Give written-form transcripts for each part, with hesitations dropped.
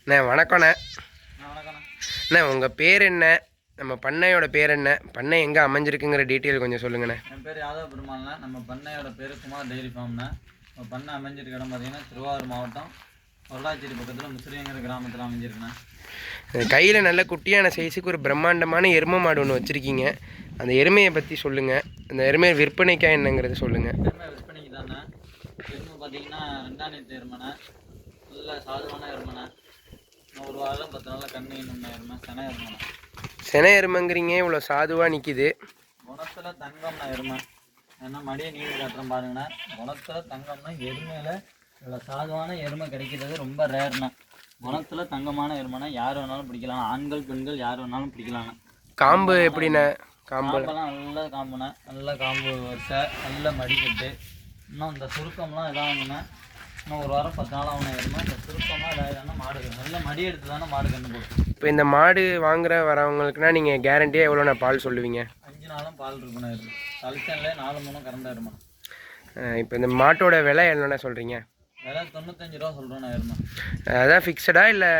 அண்ணே வணக்கண்ணே. வணக்கண்ணா. அண்ணே உங்கள் பேர் என்ன, நம்ம பண்ணையோட பேர் என்ன, பண்ணை எங்கே அமைஞ்சிருக்குங்கிற டீட்டெயில் கொஞ்சம் சொல்லுங்கண்ணே. என் பேர் யாதவ பெருமாள்ண்ணா. நம்ம பண்ணையோட பேர் குமார் டெய்ரி ஃபார்ம்ண்ணா. நம்ம பண்ணை அமைஞ்சிருக்க இடம் பார்த்தீங்கன்னா திருவாரூர் மாவட்டம் பொருளாச்சேரி பக்கத்தில் முசிறிங்கிற கிராமத்தில் அமைஞ்சிருக்குண்ணா. கையில் நல்ல குட்டியான சைஸுக்கு ஒரு பிரம்மாண்டமான எருமை மாடு ஒன்று வச்சுருக்கீங்க. அந்த எருமையை பற்றி சொல்லுங்கள். அந்த எருமையை விற்பனைக்கா என்னங்கிறது சொல்லுங்கள். எருமை விற்பனைக்கு தானே. எருமை பார்த்தீங்கன்னா 2ஆம் நேற்று எருமைண்ணா. நல்ல சாதுவான எருமைண்ணா. ஒரு வாரம் 10 நாளில் கண்ணு இன்னும் எருமை சென எருமைண்ணா. சென எருமைங்கிறீங்க, இவ்வளோ சாதுவாக நிற்கிது. குணத்தில் தங்கம்ண்ணா எருமை. ஏன்னா மடியை நீர் காட்டுறோம் பாருங்கண்ணா. குணத்தில் தங்கம்னா எருமையில் இவ்வளோ சாதுவான எருமை கிடைக்கிறது ரொம்ப ரேர்ண்ணா. குணத்தில் தங்கமான எருமைனா யார் வேணாலும் பிடிக்கலாம். ஆண்கள் பெண்கள் யார் வேணாலும் பிடிக்கலாம்ண்ணா. காம்பு எப்படிண்ணே? காம்பெல்லாம் நல்ல காம்புண்ணா. நல்ல காம்பு வரிசை, நல்ல மடிக்கட்டு. இன்னும் இந்த சுருக்கம்லாம் இதாகணுண்ணா. இன்னும் ஒரு வாரம் 10 நாள் ஆகணும் எருமை. இந்த சுருக்கமாக இதாகிதானே மாடு நல்ல மடி எடுத்து தானே மாடு கண்டு போட்டு. இப்போ இந்த மாடு வாங்குற வரவங்களுக்குனா நீங்கள் கேரண்டியாக எவ்வளோண்ணா பால் சொல்லுவீங்க? 5 நாளும் பால் இருக்குண்ணா எருமை. தலைச்சனில் 4 3 கறந்த எருமை. இப்போ இந்த மாட்டோட விலை என்னென்ன சொல்கிறீங்க? விலை 95 ரூபா சொல்கிறோண்ணா எருமை. அதான் ஃபிக்ஸடா இல்லை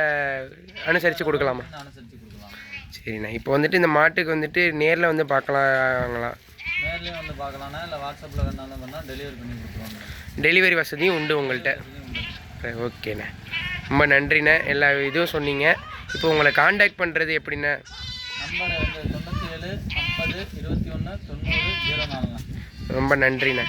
அனுசரித்து கொடுக்கலாமா? அனுசரித்து கொடுக்கலாம். சரிண்ணா. இப்போ வந்துட்டு இந்த மாட்டுக்கு வந்துட்டு நேரில் வந்து பார்க்கலாங்களா? நேர்லேயும் வந்து பார்க்கலாண்ணா. இல்லை வாட்ஸ்அப்பில் வேணாலும் பண்ணால் டெலிவரி பண்ணி கொடுத்துருவாங்க. டெலிவரி வசதியும் உண்டு உங்கள்கிட்ட? ஓகேண்ணே, ரொம்ப நன்றிண்ணே. எல்லா இதுவும் சொன்னீங்க. இப்போ உங்களை காண்டாக்ட் பண்ணுறது எப்படிண்ணே? நம்பர் வந்து 97 50 21 90 04. ரொம்ப நன்றிண்ணே.